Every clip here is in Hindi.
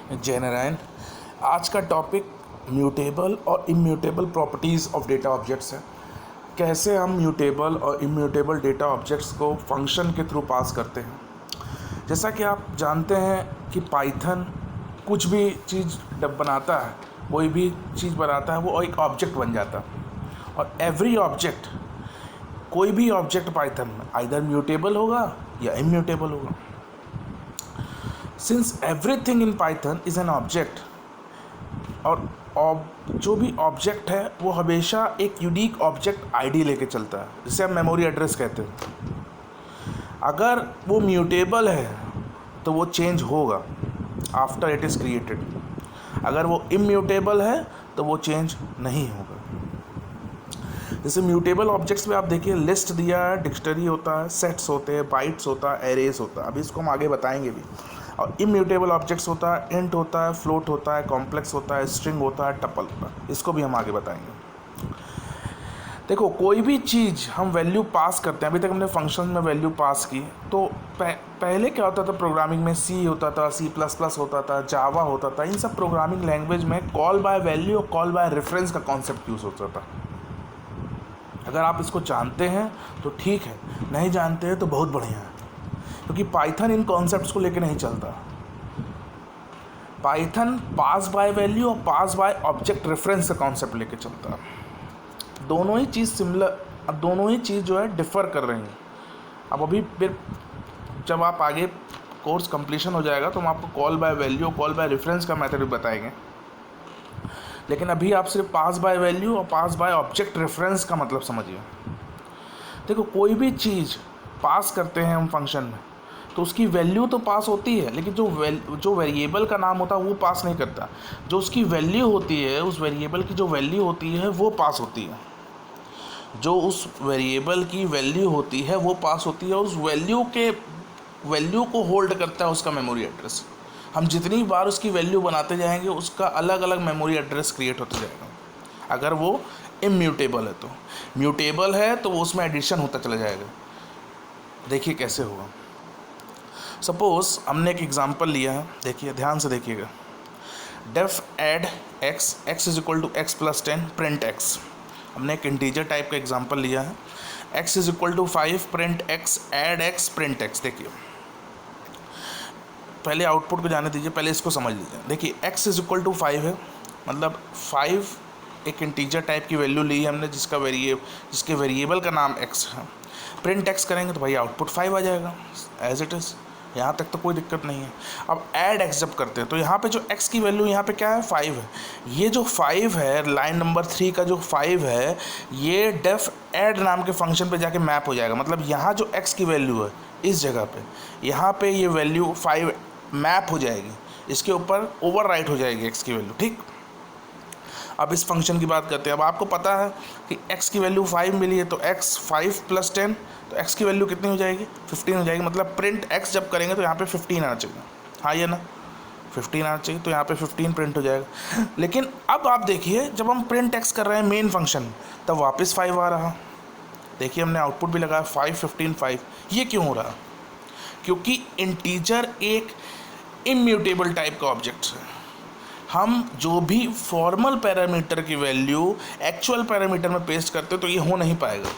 जय नारायण। आज का टॉपिक म्यूटेबल और immutable properties of data objects है। कैसे हम म्यूटेबल और इम्यूटेबल डेटा ऑब्जेक्ट्स को फंक्शन के थ्रू पास करते हैं। जैसा कि आप जानते हैं कि पाइथन कुछ भी चीज़ जब बनाता है, कोई भी चीज़ बनाता है, वो एक ऑब्जेक्ट बन जाता है। और एवरी ऑब्जेक्ट, कोई भी ऑब्जेक्ट पाइथन में आइदर म्यूटेबल होगा या इम्यूटेबल होगा। Since everything in Python is an object, और जो भी ऑब्जेक्ट है वो हमेशा एक यूनिक ऑब्जेक्ट आईडी लेके चलता है, जिसे हम मेमोरी एड्रेस कहते हैं। अगर वो म्यूटेबल है तो वो चेंज होगा आफ्टर इट इज़ क्रिएटेड। अगर वो इम्यूटेबल है तो वो चेंज नहीं होगा। जैसे म्यूटेबल ऑब्जेक्ट्स में आप देखिए, लिस्ट दिया है, डिक्शनरी होता है, सेट्स होते हैं, बाइट्स होता है, एरेज होता है। अभी इसको हम आगे बताएंगे भी। और इम्यूटेबल ऑब्जेक्ट्स होता है, इंट होता है, फ्लोट होता है, कॉम्प्लेक्स होता है, स्ट्रिंग होता है, टपल होता है। इसको भी हम आगे बताएंगे। देखो, कोई भी चीज़ हम वैल्यू पास करते हैं, अभी तक हमने फंक्शन में वैल्यू पास की, तो पहले क्या होता था प्रोग्रामिंग में, सी होता था, C++ होता था, जावा होता था। इन सब प्रोग्रामिंग लैंग्वेज में कॉल बाय वैल्यू और कॉल बाय रेफरेंस का कॉन्सेप्ट यूज़ होता था। अगर आप इसको जानते हैं तो ठीक है, नहीं जानते हैं तो बहुत बढ़िया है, क्योंकि पाइथन इन कॉन्सेप्ट्स को लेकर नहीं चलता। पाइथन पास बाय वैल्यू और पास बाय ऑब्जेक्ट रेफरेंस का कॉन्सेप्ट लेकर चलता है। दोनों ही चीज़ सिमिलर, दोनों ही चीज़ जो है डिफ़र कर रही हैं। अब अभी फिर जब आप आगे कोर्स कंप्लीशन हो जाएगा तो हम आपको call by value, call by reference का मेथड भी बताएंगे। लेकिन अभी आप सिर्फ पास बाय वैल्यू और पास बाय ऑब्जेक्ट रेफरेंस का मतलब समझिए। देखो, कोई भी चीज़ पास करते हैं हम फंक्शन में तो उसकी वैल्यू तो पास होती है, लेकिन जो वेरिएबल का नाम होता है वो पास नहीं करता। जो उसकी वैल्यू होती है, उस वेरिएबल की जो वैल्यू होती है वो पास होती है। जो उस वेरिएबल की वैल्यू होती है वो पास होती है। उस वैल्यू को होल्ड करता है उसका मेमोरी एड्रेस। हम जितनी बार उसकी वैल्यू बनाते जाएंगे उसका अलग अलग मेमोरी एड्रेस क्रिएट होते जाएगा। अगर वो इम्यूटेबल है तो, म्यूटेबल है तो वो उसमें एडिशन होता चला जाएगा। देखिए कैसे होगा। सपोज़ हमने एक एग्जांपल लिया है, देखिए ध्यान से देखिएगा। Def add x, x is equal to x plus 10, print x. हमने एक इंटीजर टाइप का एग्जांपल लिया है। X is equal to 5, print x, add x, print x. देखिए, पहले आउटपुट को जाने दीजिए, पहले इसको समझ लीजिए। देखिए, एक्स इज इक्वल टू 5 है, मतलब 5 एक इंटीजर टाइप की वैल्यू ली है हमने, जिसके वेरिएबल का नाम एक्स है। प्रिंट एक्स करेंगे तो भाई आउटपुट 5 आ जाएगा एज इट इज़। यहाँ तक तो कोई दिक्कत नहीं है। अब ऐड एक्स जब करते हैं तो यहाँ पे जो एक्स की वैल्यू यहाँ पे क्या है, 5 है। ये जो 5 है, लाइन नंबर 3 का जो 5 है, ये डेफ ऐड नाम के फंक्शन पे जाके मैप हो जाएगा। मतलब यहाँ जो एक्स की वैल्यू है इस जगह पे, यहाँ पे ये वैल्यू 5 मैप हो जाएगी, इसके ऊपर ओवर राइट हो जाएगी एक्स की वैल्यू। ठीक, अब इस फंक्शन की बात करते हैं। अब आपको पता है कि x की वैल्यू 5 मिली है, तो x 5 प्लस 10, तो x की वैल्यू कितनी हो जाएगी, 15 हो जाएगी। मतलब प्रिंट x जब करेंगे तो यहाँ पे 15 आना चाहिए। हाँ या ना, 15 आना चाहिए, तो यहाँ पे 15 प्रिंट हो जाएगा। लेकिन अब आप देखिए, जब हम प्रिंट x कर रहे हैं मेन फंक्शन, तब वापस 5 आ रहा। देखिए, हमने आउटपुट भी लगाया 5, 15, 5। ये क्यों हो रहा? क्योंकि इंटीजर एक इम्यूटेबल टाइप का ऑब्जेक्ट है। हम जो भी फॉर्मल पैरामीटर की वैल्यू एक्चुअल पैरामीटर में पेस्ट करते तो ये हो नहीं पाएगा,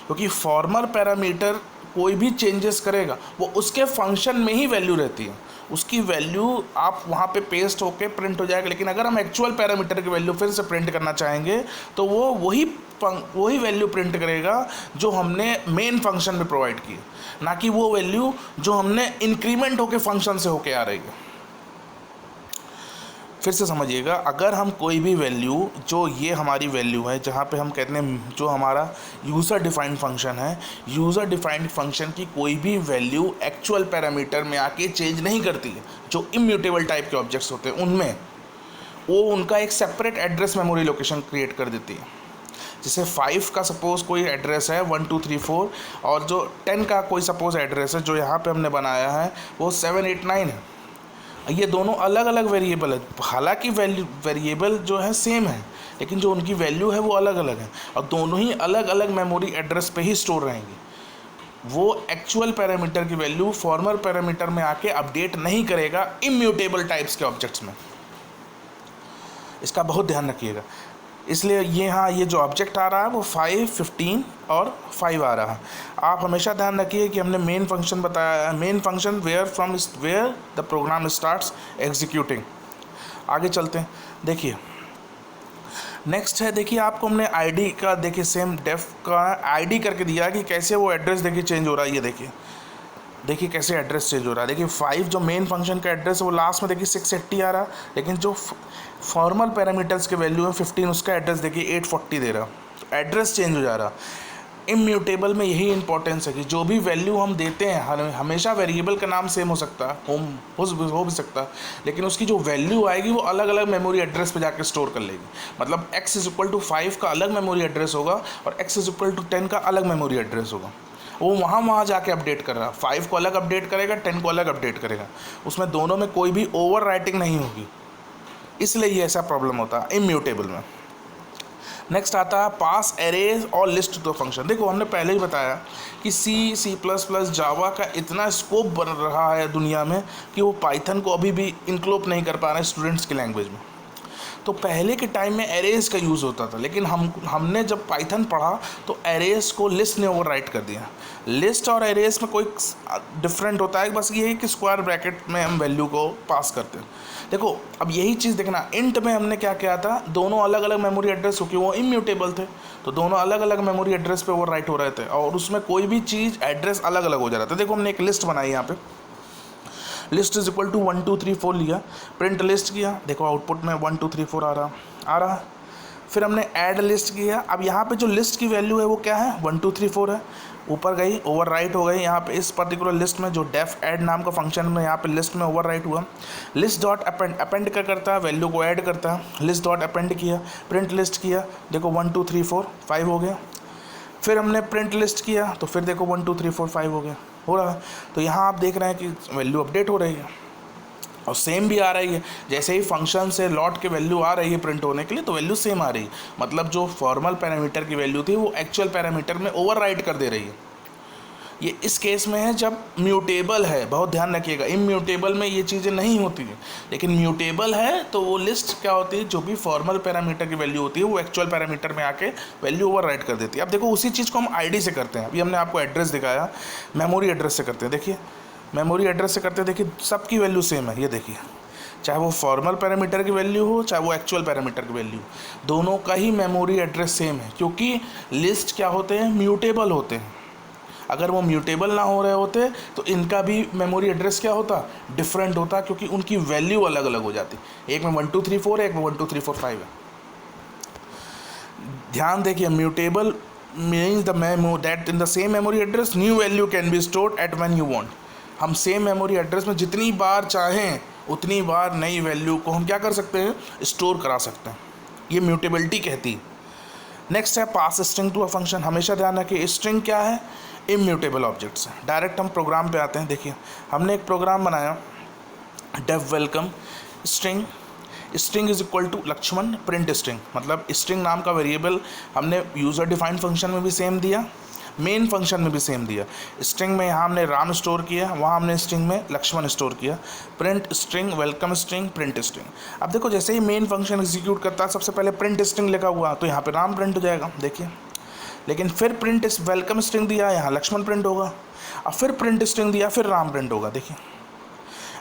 क्योंकि फॉर्मल पैरामीटर कोई भी चेंजेस करेगा वो उसके फंक्शन में ही वैल्यू रहती है। उसकी वैल्यू आप वहाँ पे पेस्ट होके प्रिंट हो जाएगा। लेकिन अगर हम एक्चुअल पैरामीटर की वैल्यू फिर से प्रिंट करना चाहेंगे तो वो वही वैल्यू प्रिंट करेगा जो हमने मेन फंक्शन में प्रोवाइड की, ना कि वो वैल्यू जो हमने इंक्रीमेंट होके फंक्शन से होके आ रही है। फिर से समझिएगा, अगर हम कोई भी वैल्यू, जो ये हमारी वैल्यू है जहाँ पे हम कहते हैं जो हमारा यूज़र डिफाइंड फंक्शन है, यूज़र डिफाइंड फंक्शन की कोई भी वैल्यू एक्चुअल पैरामीटर में आके चेंज नहीं करती है। जो इम्यूटेबल टाइप के ऑब्जेक्ट्स होते हैं उनमें वो उनका एक separate address memory location create कर देती है। जैसे 5 का सपोज़ कोई एड्रेस है 1 2 3 4, और जो 10 का कोई सपोज़ एड्रेस है जो यहाँ पर हमने बनाया है वो 7 8 9 है। ये दोनों अलग अलग वेरिएबल है, हालांकि वेरिएबल जो है सेम है, लेकिन जो उनकी वैल्यू है वो अलग अलग है, और दोनों ही अलग अलग मेमोरी एड्रेस पे ही स्टोर रहेंगी। वो एक्चुअल पैरामीटर की वैल्यू फॉर्मल पैरामीटर में आके अपडेट नहीं करेगा इम्यूटेबल टाइप्स के ऑब्जेक्ट्स में। इसका बहुत ध्यान रखिएगा। इसलिए ये जो ऑब्जेक्ट आ रहा है वो 5, 15 और 5 आ रहा है। आप हमेशा ध्यान रखिए कि हमने मेन फंक्शन बताया है, main function where the program starts executing. आगे चलते हैं, देखिए नेक्स्ट है, देखिए आपको हमने आईडी का, देखिए सेम डेफ का आईडी करके दिया कि कैसे वो एड्रेस देखिए चेंज हो रहा है। ये देखिए कैसे एड्रेस चेंज हो रहा है। देखिए 5 जो मेन फंक्शन का एड्रेस है वो लास्ट में देखिए 680 आ रहा है, लेकिन जो फॉर्मल पैरामीटर्स के वैल्यू है 15 उसका एड्रेस देखिए 840 दे रहा। एड्रेस चेंज हो जा रहा। इम्यूटेबल में यही इंपॉर्टेंस है कि जो भी वैल्यू हम देते हैं हमेशा वेरिएबल का नाम सेम हो सकता है, हो भी सकता है, लेकिन उसकी जो वैल्यू आएगी वो अलग अलग मेमोरी एड्रेस पे जाकर स्टोर कर लेगी। मतलब x इज इक्वल टू 5 का अलग मेमोरी एड्रेस होगा और x इज इक्वल टू 10 का अलग मेमोरी एड्रेस होगा। वो वहाँ जाके अपडेट कर रहा, 5 को अलग अपडेट करेगा, 10 को अलग अपडेट करेगा, उसमें दोनों में कोई भी ओवर राइटिंग नहीं होगी, इसलिए ये ऐसा प्रॉब्लम होता है इम्यूटेबल में। नेक्स्ट आता है पास एरेज और लिस्ट टू फंक्शन। देखो हमने पहले ही बताया कि C++, जावा का इतना स्कोप बन रहा है दुनिया में कि वो पाइथन को अभी भी इनक्लूड नहीं कर पा रहे हैं स्टूडेंट्स की लैंग्वेज में। तो पहले के टाइम में एरेज का यूज़ होता था, लेकिन हमने जब पाइथन पढ़ा तो एरेज को लिस्ट ने ओवरराइट कर दिया। लिस्ट और एरेज में कोई डिफरेंट होता है, बस ये है कि स्क्वायर ब्रैकेट में हम वैल्यू को पास करते हैं। देखो अब यही चीज़ देखना, इंट में हमने क्या किया था, दोनों अलग अलग मेमोरी एड्रेस हो, कि वो इम्यूटेबल थे तो दोनों अलग अलग मेमोरी एड्रेस पे ओवरराइट हो रहे थे और उसमें कोई भी चीज़ एड्रेस अलग अलग हो जा रहा था। देखो हमने एक लिस्ट बनाई यहाँ पे, लिस्ट इज इक्वल टू 1 2 3 4 लिया, प्रिंट लिस्ट किया, देखो आउटपुट में 1 2 3 4 आ रहा। फिर हमने ऐड लिस्ट किया। अब यहाँ पे जो लिस्ट की वैल्यू है वो क्या है, 1 2 3 4 है, ऊपर गई ओवरराइट हो गई। यहाँ पे इस पर्टिकुलर लिस्ट में जो डेफ ऐड नाम का फंक्शन में यहाँ पे लिस्ट में ओवरराइट हुआ। लिस्ट डॉट अपेंड क्या करता है, वैल्यू को ऐड करता है। लिस्ट डॉट अपेंड किया, प्रिंट लिस्ट किया, देखो 1 2 3 4 5 हो गया। फिर हमने प्रिंट लिस्ट किया तो फिर देखो 1 2 3 4 5 हो गया, हो रहा है। तो यहाँ आप देख रहे हैं कि वैल्यू अपडेट हो रही है और सेम भी आ रही है। जैसे ही फंक्शन से लॉट के वैल्यू आ रही है प्रिंट होने के लिए तो वैल्यू सेम आ रही है, मतलब जो फॉर्मल पैरामीटर की वैल्यू थी वो एक्चुअल पैरामीटर में ओवरराइट कर दे रही है। ये इस केस में है जब म्यूटेबल है, बहुत ध्यान रखिएगा। इम्यूटेबल में ये चीज़ें नहीं होती हैं, लेकिन म्यूटेबल है तो वो लिस्ट क्या होती है, जो भी फॉर्मल पैरामीटर की वैल्यू होती है वो एक्चुअल पैरामीटर में आके वैल्यू ओवरराइट कर देती है। अब देखो उसी चीज़ को हम आईडी से करते हैं। अभी हमने आपको एड्रेस दिखाया, मेमोरी एड्रेस से करते हैं। देखिए मेमोरी एड्रेस से करते हैं, देखिए सबकी वैल्यू सेम है। ये देखिए, चाहे वो फॉर्मल पैरामीटर की वैल्यू हो चाहे वो एक्चुअल पैरामीटर की वैल्यू, दोनों का ही मेमोरी एड्रेस सेम है, क्योंकि लिस्ट क्या होते हैं, म्यूटेबल होते हैं। अगर वो म्यूटेबल ना हो रहे होते तो इनका भी मेमोरी एड्रेस क्या होता, डिफरेंट होता, क्योंकि उनकी वैल्यू अलग अलग हो जाती। एक में 1 2 3 4 है, एक में 1 2 3 4 5 है। ध्यान देखिए, mutable means the memo that in the same memory address new value can be stored at when you want. हम सेम मेमोरी एड्रेस में जितनी बार चाहें उतनी बार नई वैल्यू को हम क्या कर सकते हैं, स्टोर करा सकते हैं। ये म्यूटेबिलिटी कहती है। नेक्स्ट है pass string to a function. हमेशा ध्यान रखिए, स्ट्रिंग क्या है, इम्यूटेबल ऑब्जेक्ट्स है। डायरेक्ट हम प्रोग्राम पे आते हैं। देखिए हमने एक प्रोग्राम बनाया, def welcome string is equal to Lakshman print string, मतलब स्ट्रिंग नाम का वेरिएबल हमने यूज़र डिफाइंड फंक्शन में भी सेम दिया, मेन फंक्शन में भी सेम दिया। स्ट्रिंग में यहाँ हमने राम स्टोर किया, वहाँ हमने स्ट्रिंग में लक्ष्मण स्टोर किया। Print string, welcome string, print string. अब देखो जैसे ही मेन फंक्शन एग्जीक्यूट करता है सबसे पहले प्रिंट स्ट्रिंग लिखा हुआ तो यहाँ पे राम प्रिंट हो जाएगा, देखिए। लेकिन फिर प्रिंट वेलकम स्ट्रिंग दिया, यहाँ लक्ष्मण प्रिंट होगा। अब फिर प्रिंट स्ट्रिंग दिया, फिर राम प्रिंट होगा। देखिए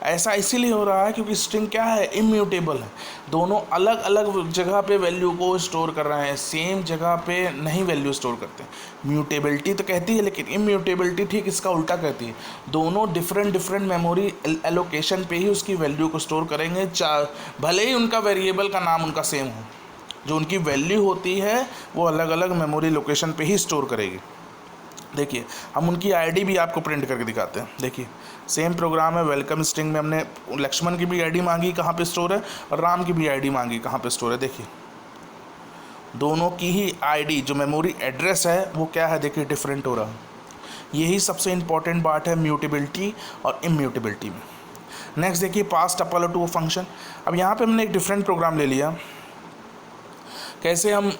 ऐसा इसीलिए हो रहा है क्योंकि स्ट्रिंग क्या है, इम्यूटेबल है। दोनों अलग अलग जगह पे वैल्यू को स्टोर कर रहे हैं, सेम जगह पे नहीं वैल्यू स्टोर करते। म्यूटेबिलिटी तो कहती है लेकिन इम्यूटेबिलिटी ठीक इसका उल्टा कहती है। दोनों डिफरेंट मेमोरी एलोकेशन पे ही उसकी वैल्यू को स्टोर करेंगे, भले ही उनका वेरिएबल का नाम उनका सेम हो, जो उनकी वैल्यू होती है वो अलग अलग मेमोरी लोकेशन पे ही स्टोर करेगी। देखिए हम उनकी आईडी भी आपको प्रिंट करके दिखाते हैं। देखिए सेम प्रोग्राम है, वेलकम स्ट्रिंग में हमने लक्ष्मण की भी आईडी मांगी कहाँ पे स्टोर है, और राम की भी आईडी मांगी कहाँ पे स्टोर है। देखिए दोनों की ही आईडी जो मेमोरी एड्रेस है वो क्या है, देखिए डिफरेंट हो रहा है। यही सबसे इम्पॉर्टेंट बात है म्यूटेबिलिटी और इम्यूटेबिलिटी में। नेक्स्ट देखिए पास टपल टू फंक्शन। अब यहाँ पे हमने एक डिफरेंट प्रोग्राम ले लिया, कैसे हम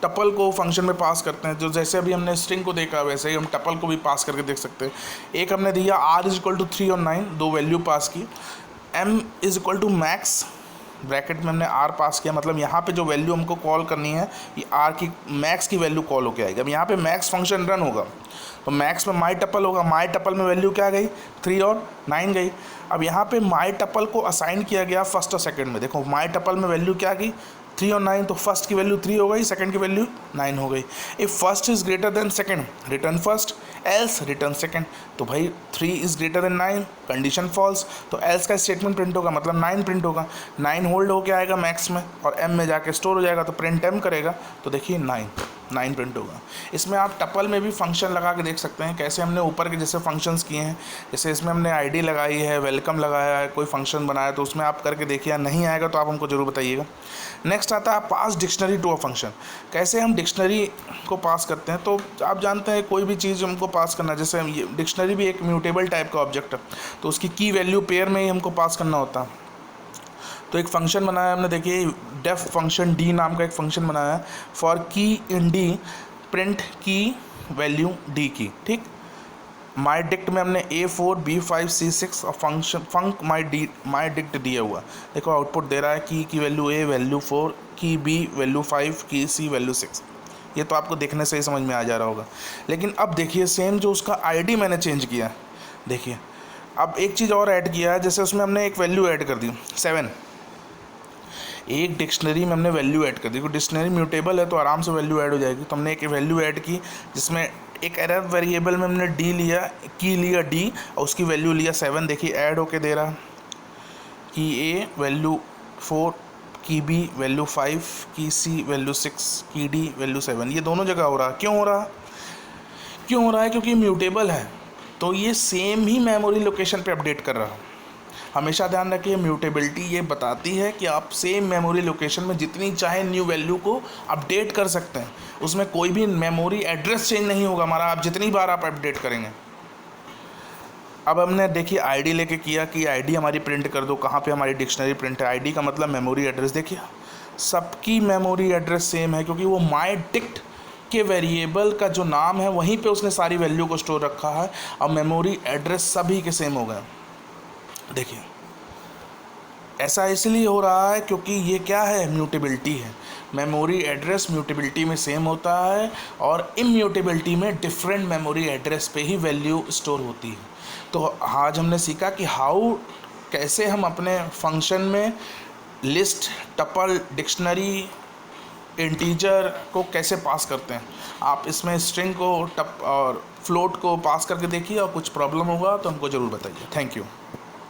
टपल को फंक्शन में पास करते हैं, जो जैसे अभी हमने स्ट्रिंग को देखा वैसे ही हम टपल को भी पास करके देख सकते हैं। एक हमने दिया r इज इक्वल टू 3 और 9, दो वैल्यू पास की, m is equal to max, bracket में हमने r पास किया, मतलब यहाँ पे जो वैल्यू हमको कॉल करनी है ये r की मैक्स की वैल्यू कॉल होके आएगी। अब यहाँ पे मैक्स फंक्शन रन होगा तो मैक्स में माई टपल होगा, माई टपल में वैल्यू क्या गई 3 और 9 गई। अब यहाँ पे माई टपल को असाइन किया गया फर्स्ट और सेकंड में, देखो माई टपल में वैल्यू क्या गई 3 और 9, तो फर्स्ट की वैल्यू 3 हो गई, सेकंड की वैल्यू 9 हो गई। If first is greater than second return first, else return second. तो भाई 3 is greater than 9, condition false, तो एल्स का स्टेटमेंट प्रिंट होगा, मतलब 9 प्रिंट होगा, 9 होल्ड होके आएगा मैक्स में और m में जाके स्टोर हो जाएगा, तो प्रिंट m करेगा, तो देखिए 9 प्रिंट होगा। इसमें आप टपल में भी फंक्शन लगा के देख सकते हैं, कैसे हमने ऊपर के जैसे फंक्शंस किए हैं, जैसे इसमें हमने आईडी लगाई है, वेलकम लगाया है, कोई फंक्शन बनाया, तो उसमें आप करके देखिए, नहीं आएगा तो आप हमको ज़रूर बताइएगा। नेक्स्ट आता है पास डिक्शनरी टू अ फंक्शन। कैसे हम डिक्शनरी को पास करते हैं, तो आप जानते हैं कोई भी चीज़ हमको पास करना है, जैसे ये डिक्शनरी भी एक म्यूटेबल टाइप का ऑब्जेक्ट है, तो उसकी की वैल्यू पेयर में ही हमको पास करना होता है। तो एक फंक्शन बनाया हमने, देखिए डेफ फंक्शन डी नाम का एक फंक्शन बनाया है, फॉर की इन डी प्रिंट की वैल्यू डी की, ठीक। माई डिक्ट में हमने A4 B5 C6 और फंक्शन फंक माई डिक्ट दिया हुआ, देखो आउटपुट दे रहा है की वैल्यू A वैल्यू 4, की B वैल्यू 5, की C वैल्यू 6। ये तो आपको देखने से ही समझ में आ जा रहा होगा। लेकिन अब देखिए सेम जो उसका आईडी मैंने चेंज किया है, देखिए अब एक चीज़ और ऐड किया है, जैसे उसमें हमने एक वैल्यू ऐड कर दी 7, एक डिक्शनरी में हमने वैल्यू ऐड कर दी, क्योंकि डिक्शनरी म्यूटेबल है तो आराम से वैल्यू ऐड हो जाएगी। तो हमने एक वैल्यू ऐड की जिसमें एक एरर वेरिएबल में हमने डी लिया, की लिया डी और उसकी वैल्यू लिया 7, देखिए ऐड होके दे रहा, की ए वैल्यू 4, की बी वैल्यू 5, की सी वैल्यू 6, की डी वैल्यू 7, ये दोनों जगह हो रहा है। क्यों हो रहा है? क्योंकि म्यूटेबल है, तो ये सेम ही मेमोरी लोकेशन पे अपडेट कर रहा है। हमेशा ध्यान रखिए, म्यूटेबिलिटी ये बताती है कि आप सेम मेमोरी लोकेशन में जितनी चाहे न्यू वैल्यू को अपडेट कर सकते हैं, उसमें कोई भी मेमोरी एड्रेस चेंज नहीं होगा हमारा, आप जितनी बार आप अपडेट करेंगे। अब हमने देखिए आईडी लेके किया कि आईडी हमारी प्रिंट कर दो, कहाँ पे हमारी डिक्शनरी प्रिंट है, आईडी का मतलब मेमोरी एड्रेस। देखिए सबकी मेमोरी एड्रेस सेम है, क्योंकि वो माई डिक्ट के वेरिएबल का जो नाम है वहीं पे उसने सारी वैल्यू को स्टोर रखा है, और मेमोरी एड्रेस सभी के सेम हो गए। देखिए ऐसा इसलिए हो रहा है क्योंकि ये क्या है, म्यूटेबिलिटी है। मेमोरी एड्रेस म्यूटेबिलिटी में सेम होता है और इम्यूटेबिलिटी में डिफरेंट मेमोरी एड्रेस पे ही वैल्यू स्टोर होती है। तो आज हमने सीखा कि कैसे हम अपने फंक्शन में लिस्ट, टपल, डिक्शनरी, इंटीजर को कैसे पास करते हैं। आप इसमें स्ट्रिंग को टप और फ्लोट को पास करके देखिए, और कुछ प्रॉब्लम होगा तो हमको ज़रूर बताइए। Thank you.